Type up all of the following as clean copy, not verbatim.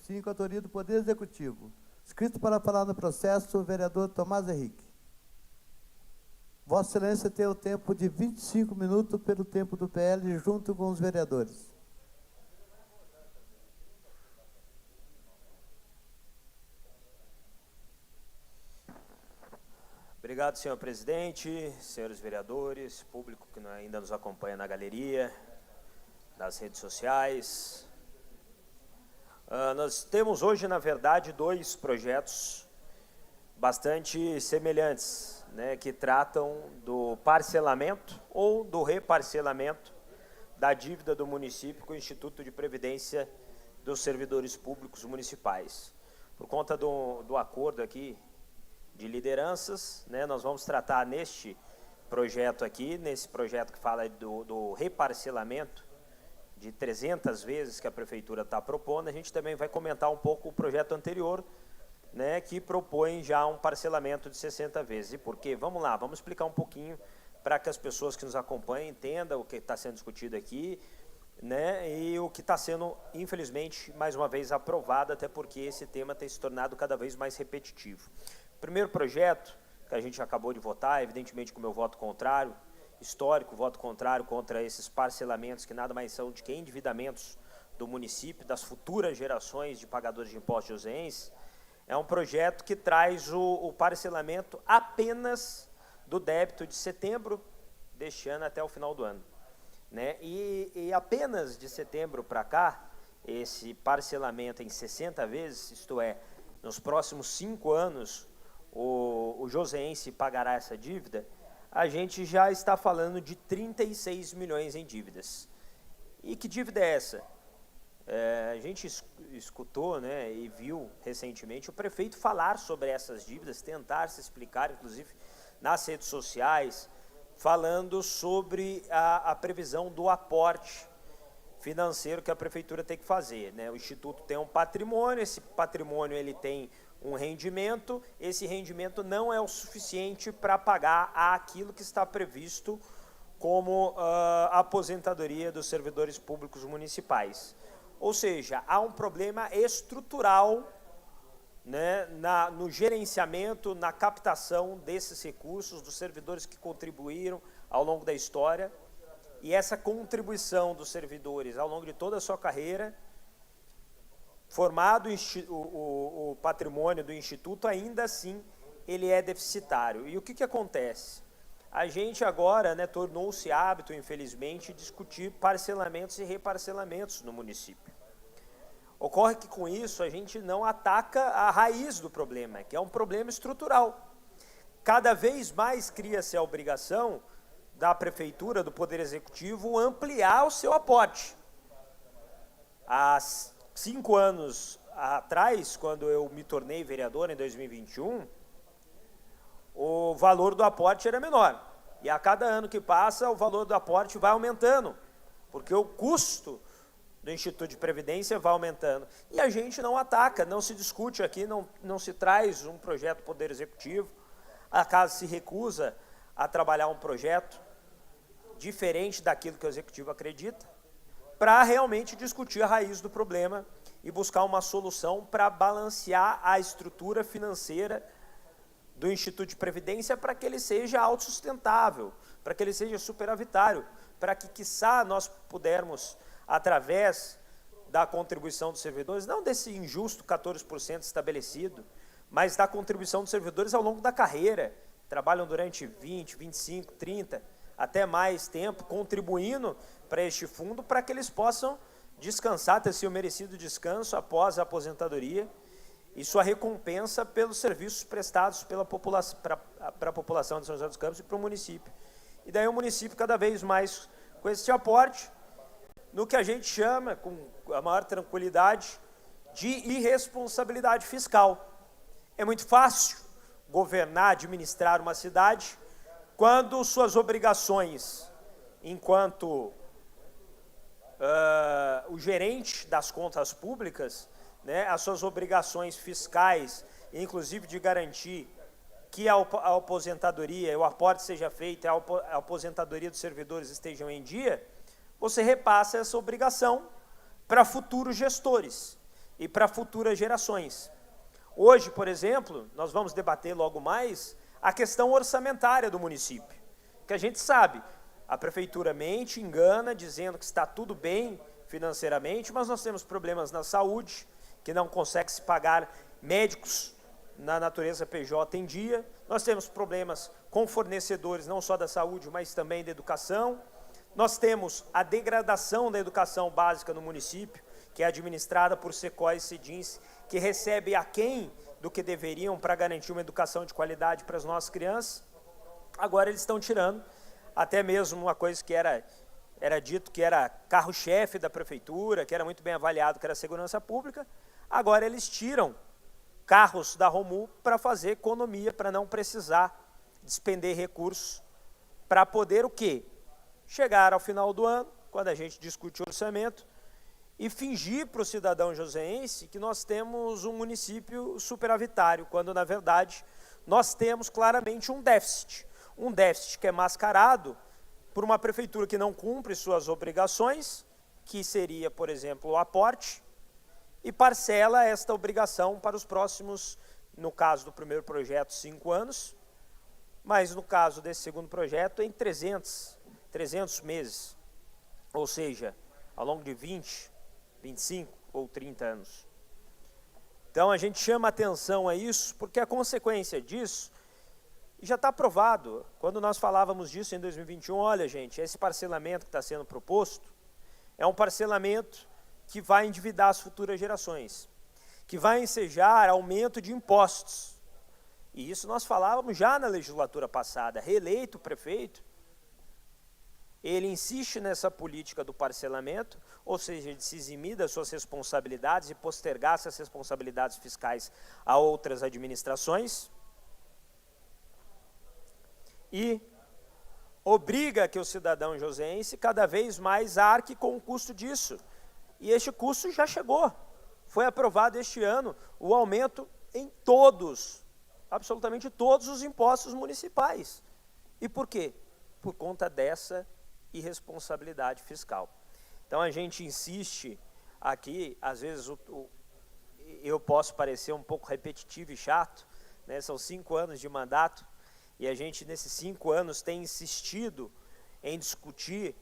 25, autoria do Poder Executivo. Inscrito para falar no processo, o vereador Tomás Henrique. Vossa Excelência tem o tempo de 25 minutos pelo tempo do PL, junto com os vereadores. Obrigado, senhor presidente, senhores vereadores, público que ainda nos acompanha na galeria, nas redes sociais. Nós temos hoje, na verdade, dois projetos bastante semelhantes, né, que tratam do parcelamento ou do reparcelamento da dívida do município com o Instituto de Previdência dos Servidores Públicos Municipais. Por conta do acordo aqui de lideranças, né, nós vamos tratar neste projeto aqui, nesse projeto que fala do reparcelamento de 300 vezes que a Prefeitura está propondo. A gente também vai comentar um pouco o projeto anterior, né, que propõe já um parcelamento de 60 vezes. E por quê? Vamos lá, vamos explicar um pouquinho para que as pessoas que nos acompanham entendam o que está sendo discutido aqui, né, e o que está sendo, infelizmente, mais uma vez aprovado, até porque esse tema tem se tornado cada vez mais repetitivo. O primeiro projeto, que a gente acabou de votar, evidentemente com o meu voto contrário, histórico, voto contrário contra esses parcelamentos, que nada mais são do que endividamentos do município, das futuras gerações de pagadores de impostos joseenses, é um projeto que traz o parcelamento apenas do débito de setembro deste ano até o final do ano, né? E apenas de setembro para cá, esse parcelamento em 60 vezes, isto é, nos próximos 5 anos, o joseense pagará essa dívida, a gente já está falando de 36 milhões em dívidas. E que dívida é essa? A gente escutou, né, e viu recentemente o prefeito falar sobre essas dívidas, tentar se explicar, inclusive nas redes sociais, falando sobre a previsão do aporte financeiro que a Prefeitura tem que fazer, né? O Instituto tem um patrimônio, esse patrimônio ele tem um rendimento, esse rendimento não é o suficiente para pagar aquilo que está previsto como a aposentadoria dos servidores públicos municipais. Ou seja, há um problema estrutural, né, no gerenciamento, na captação desses recursos dos servidores que contribuíram ao longo da história, e essa contribuição dos servidores ao longo de toda a sua carreira, formado o patrimônio do Instituto, ainda assim ele é deficitário. E o que acontece? A gente agora, né, tornou-se hábito, infelizmente, discutir parcelamentos e reparcelamentos no município. Ocorre que com isso a gente não ataca a raiz do problema, que é um problema estrutural. Cada vez mais cria-se a obrigação da Prefeitura, do Poder Executivo, ampliar o seu aporte. Há 5 anos atrás, quando eu me tornei vereador, em 2021, o valor do aporte era menor. E a cada ano que passa, o valor do aporte vai aumentando, porque o custo do Instituto de Previdência vai aumentando. E a gente não ataca, não se discute aqui, não se traz um projeto do Poder Executivo, a casa se recusa a trabalhar um projeto diferente daquilo que o Executivo acredita, para realmente discutir a raiz do problema e buscar uma solução para balancear a estrutura financeira do Instituto de Previdência para que ele seja autossustentável, para que ele seja superavitário, para que, quiçá, nós pudermos, através da contribuição dos servidores, não desse injusto 14% estabelecido, mas da contribuição dos servidores ao longo da carreira, trabalham durante 20, 25, 30, até mais tempo, contribuindo para este fundo, para que eles possam descansar, ter seu merecido descanso após a aposentadoria e sua recompensa pelos serviços prestados para a população de São José dos Campos e para o município. E daí o município cada vez mais com esse aporte, no que a gente chama, com a maior tranquilidade, de irresponsabilidade fiscal. É muito fácil governar, administrar uma cidade, quando suas obrigações, enquanto o gerente das contas públicas, né, as suas obrigações fiscais, inclusive de garantir que a aposentadoria, o aporte seja feito, a aposentadoria dos servidores estejam em dia, você repassa essa obrigação para futuros gestores. e para futuras gerações. Hoje, por exemplo, nós vamos debater logo mais a questão orçamentária do município, que a gente sabe, a prefeitura mente, engana, dizendo que está tudo bem financeiramente, mas nós temos problemas na saúde, que não consegue se pagar médicos na natureza PJ em dia, nós temos problemas com fornecedores não só da saúde, mas também da educação, nós temos a degradação da educação básica no município, que é administrada por SECOI e CEDINS, que recebe aquém do que deveriam para garantir uma educação de qualidade para as nossas crianças. Agora eles estão tirando até mesmo uma coisa que era dito que era carro-chefe da prefeitura, que era muito bem avaliado, que era a segurança pública. Agora eles tiram carros da Romu para fazer economia, para não precisar despender recursos, para poder o quê? Chegar ao final do ano, quando a gente discute orçamento, e fingir para o cidadão joseense que nós temos um município superavitário, quando, na verdade, nós temos claramente um déficit que é mascarado por uma prefeitura que não cumpre suas obrigações, que seria, por exemplo, o aporte, e parcela esta obrigação para os próximos, no caso do primeiro projeto, 5 anos, mas no caso desse segundo projeto, em 300 meses, ou seja, ao longo de 20, 25 ou 30 anos. Então, a gente chama atenção a isso, porque a consequência disso já está provado. Quando nós falávamos disso em 2021, olha, gente, esse parcelamento que está sendo proposto é um parcelamento que vai endividar as futuras gerações, que vai ensejar aumento de impostos. E isso nós falávamos já na legislatura passada. Reeleito o prefeito, ele insiste nessa política do parcelamento, ou seja, de se eximir das suas responsabilidades e postergar essas responsabilidades fiscais a outras administrações, e obriga que o cidadão joseense cada vez mais arque com o custo disso. E este custo já chegou. Foi aprovado este ano o aumento em todos, absolutamente todos os impostos municipais. E por quê? Por conta dessa irresponsabilidade fiscal. Então a gente insiste aqui, às vezes eu posso parecer um pouco repetitivo e chato, né? São 5 anos de mandato, e a gente nesses 5 anos tem insistido em discutir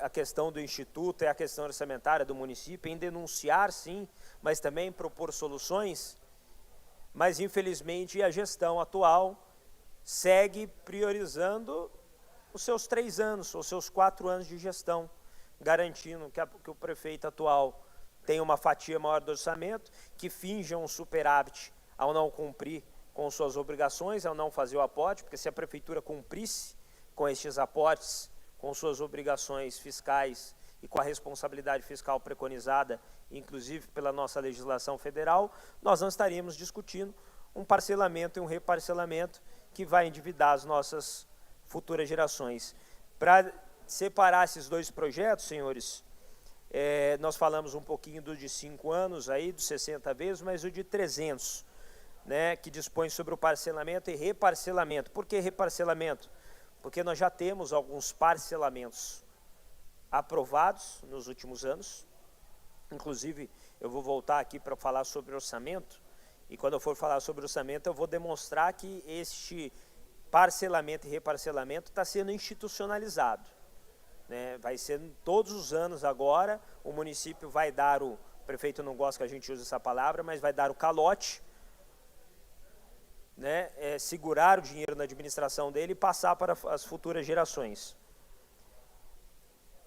a questão do Instituto e a questão orçamentária do município, em denunciar sim, mas também propor soluções, mas infelizmente a gestão atual segue priorizando os seus 3 anos, os seus 4 anos de gestão, garantindo que o prefeito atual tenha uma fatia maior do orçamento, que finja um superávit ao não cumprir com suas obrigações, ao não fazer o aporte, porque se a prefeitura cumprisse com estes aportes, com suas obrigações fiscais e com a responsabilidade fiscal preconizada, inclusive pela nossa legislação federal, nós não estaríamos discutindo um parcelamento e um reparcelamento que vai endividar as nossas futuras gerações. Para separar esses dois projetos, senhores, nós falamos um pouquinho do de 5 anos, aí, dos 60 vezes, mas o de 300, né, que dispõe sobre o parcelamento e reparcelamento. Por que reparcelamento? Porque nós já temos alguns parcelamentos aprovados nos últimos anos. Inclusive, eu vou voltar aqui para falar sobre orçamento, e quando eu for falar sobre orçamento, eu vou demonstrar que este parcelamento e reparcelamento está sendo institucionalizado, né? Vai ser todos os anos agora, o município vai dar o prefeito não gosta que a gente use essa palavra, mas vai dar o calote, né? Segurar o dinheiro na administração dele e passar para as futuras gerações.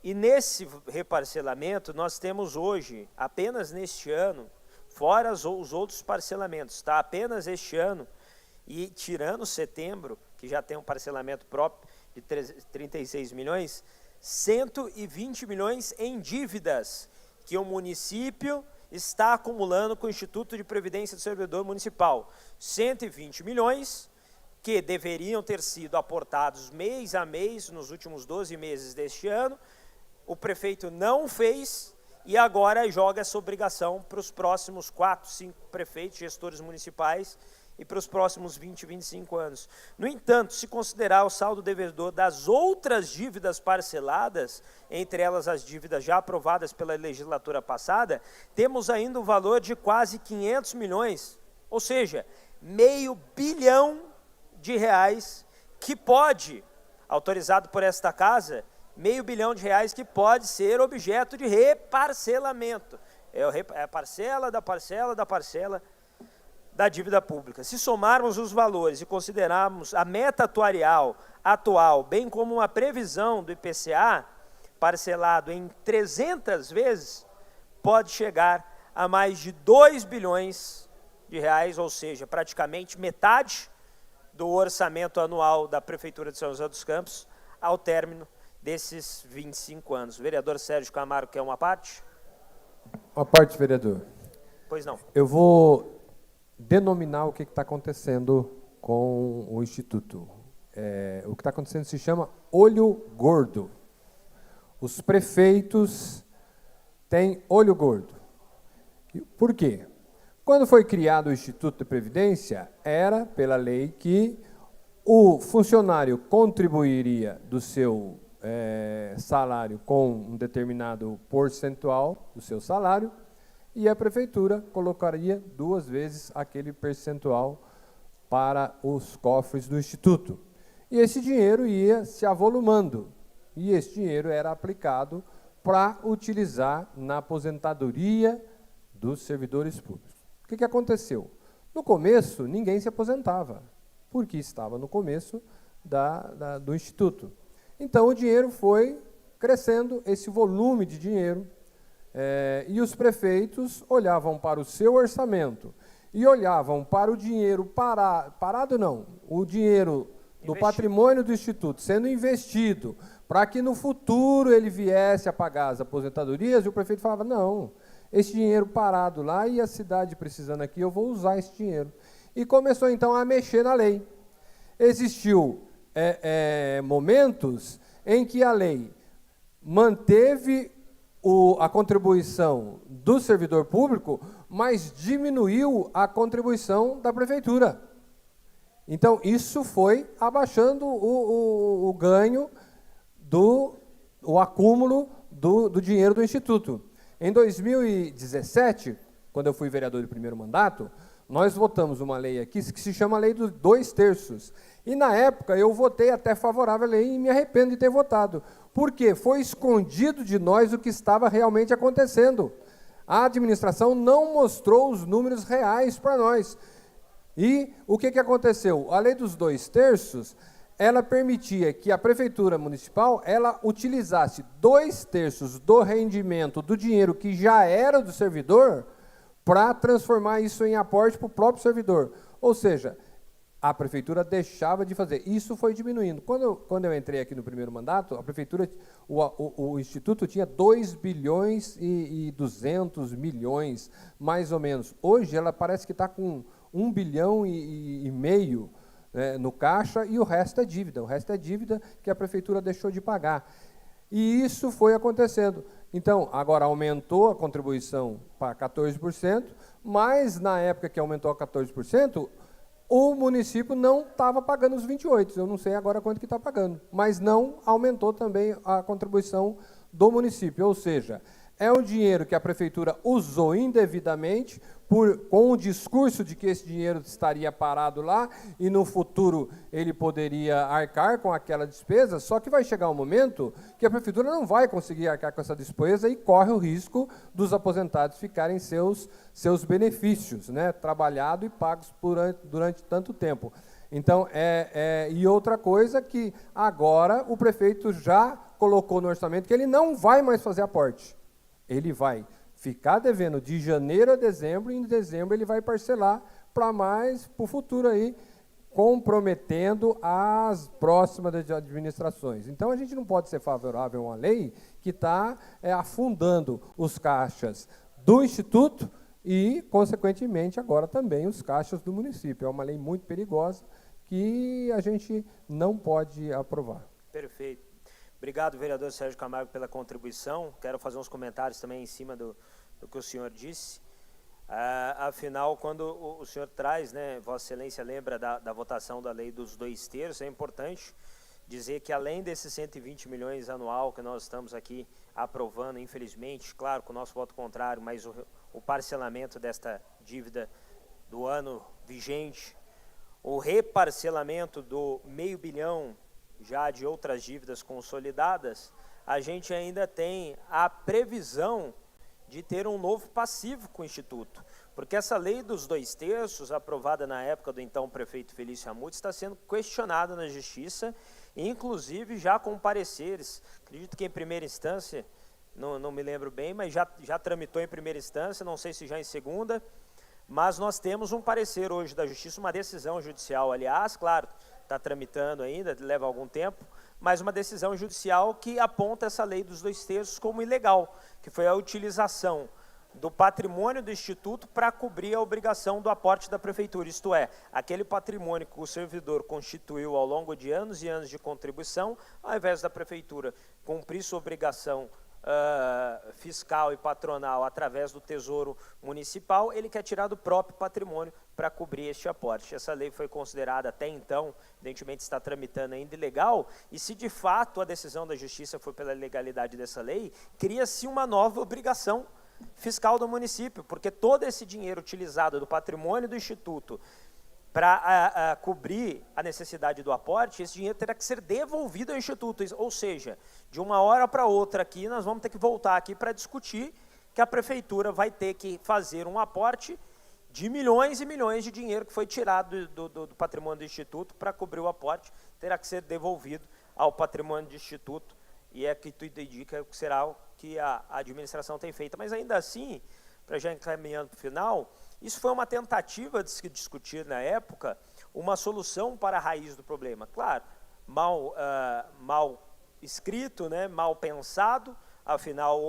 E nesse reparcelamento, nós temos hoje, apenas neste ano, fora os outros parcelamentos, tá? Apenas este ano, e tirando setembro, que já tem um parcelamento próprio de 36 milhões, 120 milhões em dívidas que o município está acumulando com o Instituto de Previdência do Servidor Municipal. 120 milhões que deveriam ter sido aportados mês a mês nos últimos 12 meses deste ano. O prefeito não fez e agora joga essa obrigação para os próximos 4, 5 prefeitos, gestores municipais, e para os próximos 20, 25 anos. No entanto, se considerar o saldo devedor das outras dívidas parceladas, entre elas as dívidas já aprovadas pela legislatura passada, temos ainda um valor de quase 500 milhões, ou seja, R$500 bilhão que pode, autorizado por esta casa, R$500 bilhão que pode ser objeto de reparcelamento. É a parcela da parcela da parcela da dívida pública. Se somarmos os valores e considerarmos a meta atual, bem como uma previsão do IPCA, parcelado em 300 vezes, pode chegar a mais de R$2 bilhões, ou seja, praticamente metade do orçamento anual da Prefeitura de São José dos Campos, ao término desses 25 anos. O vereador Sérgio Camargo quer uma parte? Uma parte, vereador. Pois não. Eu vou denominar o que está acontecendo com o Instituto. O que está acontecendo se chama olho gordo. Os prefeitos têm olho gordo. Por quê? Quando foi criado o Instituto de Previdência, era pela lei que o funcionário contribuiria do seu salário com um determinado percentual do seu salário e a prefeitura colocaria 2 vezes aquele percentual para os cofres do Instituto. E esse dinheiro ia se avolumando, e esse dinheiro era aplicado para utilizar na aposentadoria dos servidores públicos. O que aconteceu? No começo, ninguém se aposentava, porque estava no começo do Instituto. Então, o dinheiro foi crescendo, esse volume de dinheiro, e os prefeitos olhavam para o seu orçamento e olhavam para o dinheiro parado não, o dinheiro do patrimônio do Instituto sendo investido para que no futuro ele viesse a pagar as aposentadorias, e o prefeito falava, não, esse dinheiro parado lá e a cidade precisando aqui, eu vou usar esse dinheiro. E começou então a mexer na lei. Existiu momentos em que a lei manteve a contribuição do servidor público, mas diminuiu a contribuição da prefeitura. Então, isso foi abaixando o ganho, o acúmulo do dinheiro do Instituto. Em 2017, quando eu fui vereador de primeiro mandato, nós votamos uma lei aqui que se chama Lei dos 2/3. E, na época, eu votei até favorável à lei e me arrependo de ter votado. Por quê? Foi escondido de nós o que estava realmente acontecendo. A administração não mostrou os números reais para nós. E o que aconteceu? A Lei dos 2/3, ela permitia que a Prefeitura Municipal ela utilizasse 2/3 do rendimento do dinheiro que já era do servidor para transformar isso em aporte para o próprio servidor. Ou seja, a Prefeitura deixava de fazer. Isso foi diminuindo. Quando eu entrei aqui no primeiro mandato, a Prefeitura, o Instituto tinha 2 bilhões e 200 milhões, mais ou menos. Hoje, ela parece que está com 1 bilhão e meio no caixa, e o resto é dívida. O resto é dívida que a Prefeitura deixou de pagar. E isso foi acontecendo. Então, agora aumentou a contribuição para 14%, mas na época que aumentou a 14%, o município não estava pagando os 28%, eu não sei agora quanto que está pagando, mas não aumentou também a contribuição do município, ou seja, é um dinheiro que a prefeitura usou indevidamente, com o discurso de que esse dinheiro estaria parado lá e no futuro ele poderia arcar com aquela despesa, só que vai chegar um momento que a prefeitura não vai conseguir arcar com essa despesa e corre o risco dos aposentados ficarem seus benefícios, né, trabalhado e pagos durante tanto tempo. Então, e outra coisa que agora o prefeito já colocou no orçamento que ele não vai mais fazer aporte. Ele vai ficar devendo de janeiro a dezembro, e em dezembro ele vai parcelar para o futuro aí, comprometendo as próximas administrações. Então, a gente não pode ser favorável a uma lei que está afundando os caixas do Instituto e, consequentemente, agora também os caixas do município. É uma lei muito perigosa que a gente não pode aprovar. Perfeito. Obrigado, vereador Sérgio Camargo, pela contribuição. Quero fazer uns comentários também em cima do que o senhor disse. Afinal, quando o senhor traz, né, Vossa Excelência lembra da votação da lei dos 2/3, é importante dizer que além desses 120 milhões anual que nós estamos aqui aprovando, infelizmente, claro, com o nosso voto contrário, mas o parcelamento desta dívida do ano vigente, o reparcelamento do $500 milhão já de outras dívidas consolidadas, a gente ainda tem a previsão de ter um novo passivo com o Instituto, porque essa lei dos 2/3, aprovada na época do então prefeito Felício Ramute, está sendo questionada na Justiça, inclusive já com pareceres, acredito que em primeira instância, não me lembro bem, mas já tramitou em primeira instância, não sei se já em segunda, mas nós temos um parecer hoje da Justiça, uma decisão judicial, aliás, claro, está tramitando ainda, leva algum tempo, mas uma decisão judicial que aponta essa lei dos 2/3 como ilegal, que foi a utilização do patrimônio do Instituto para cobrir a obrigação do aporte da Prefeitura, isto é, aquele patrimônio que o servidor constituiu ao longo de anos e anos de contribuição, ao invés da Prefeitura cumprir sua obrigação fiscal e patronal através do Tesouro Municipal, ele quer tirar do próprio patrimônio para cobrir este aporte. Essa lei foi considerada até então, evidentemente está tramitando ainda ilegal, e se de fato a decisão da Justiça foi pela ilegalidade dessa lei, cria-se uma nova obrigação fiscal do município, porque todo esse dinheiro utilizado do patrimônio do Instituto para cobrir a necessidade do aporte, esse dinheiro terá que ser devolvido ao Instituto, ou seja, de uma hora para outra aqui, nós vamos ter que voltar aqui para discutir que a Prefeitura vai ter que fazer um aporte de milhões e milhões de dinheiro que foi tirado do patrimônio do Instituto para cobrir o aporte, terá que ser devolvido ao patrimônio do Instituto, e é que tudo indica que será o que a administração tem feito. Mas ainda assim, para já encaminhando para o final, isso foi uma tentativa de se discutir na época uma solução para a raiz do problema. Claro, mal escrito, né, mal pensado, afinal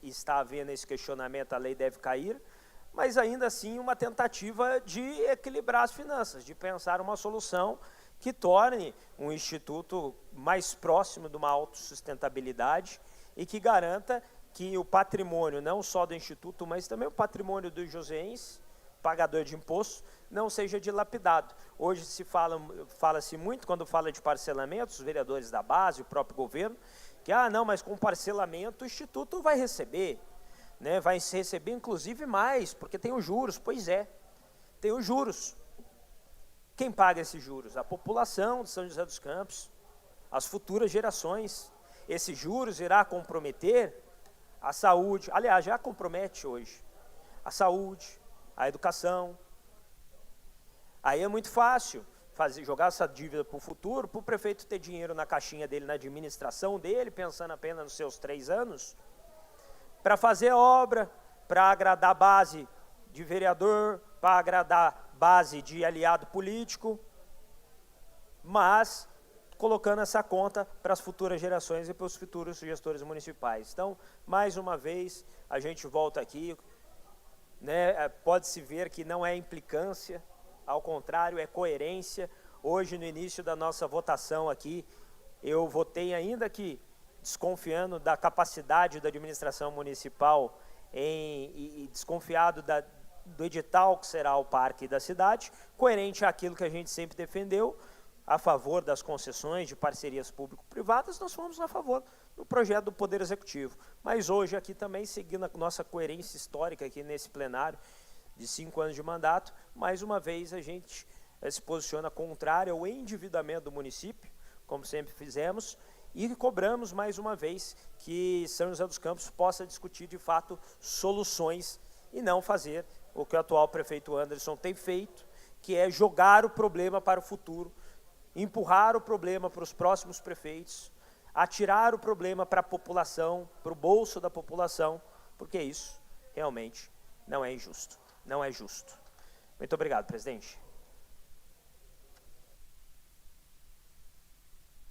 está havendo esse questionamento, a lei deve cair, mas ainda assim uma tentativa de equilibrar as finanças, de pensar uma solução que torne um instituto mais próximo de uma autossustentabilidade e que garanta que o patrimônio, não só do Instituto, mas também o patrimônio do joseense, pagador de imposto, não seja dilapidado. Hoje fala-se muito, quando fala de parcelamento, os vereadores da base, o próprio governo, que, não, mas com parcelamento o Instituto vai receber, né, vai receber inclusive mais, porque tem os juros. Pois é, tem os juros. Quem paga esses juros? A população de São José dos Campos, as futuras gerações. Esses juros irá comprometer a saúde, aliás, já compromete hoje, a saúde, a educação. Aí é muito fácil jogar essa dívida para o futuro, para o prefeito ter dinheiro na caixinha dele, na administração dele, pensando apenas nos seus 3 anos, para fazer obra, para agradar a base de vereador, para agradar base de aliado político, mas colocando essa conta para as futuras gerações e para os futuros gestores municipais. Então, mais uma vez, a gente volta aqui, né, pode-se ver que não é implicância, ao contrário, é coerência. Hoje, no início da nossa votação aqui, eu votei ainda que desconfiando da capacidade da administração municipal e desconfiado do edital que será o parque da cidade, coerente àquilo que a gente sempre defendeu, a favor das concessões de parcerias público-privadas, nós fomos a favor do projeto do Poder Executivo. Mas hoje aqui também, seguindo a nossa coerência histórica aqui nesse plenário de 5 anos de mandato, mais uma vez a gente se posiciona contrário ao endividamento do município, como sempre fizemos, e cobramos mais uma vez que São José dos Campos possa discutir de fato soluções e não fazer o que o atual prefeito Anderson tem feito, que é jogar o problema para o futuro, empurrar o problema para os próximos prefeitos, atirar o problema para a população, para o bolso da população, porque isso realmente não é injusto, não é justo. Muito obrigado, presidente.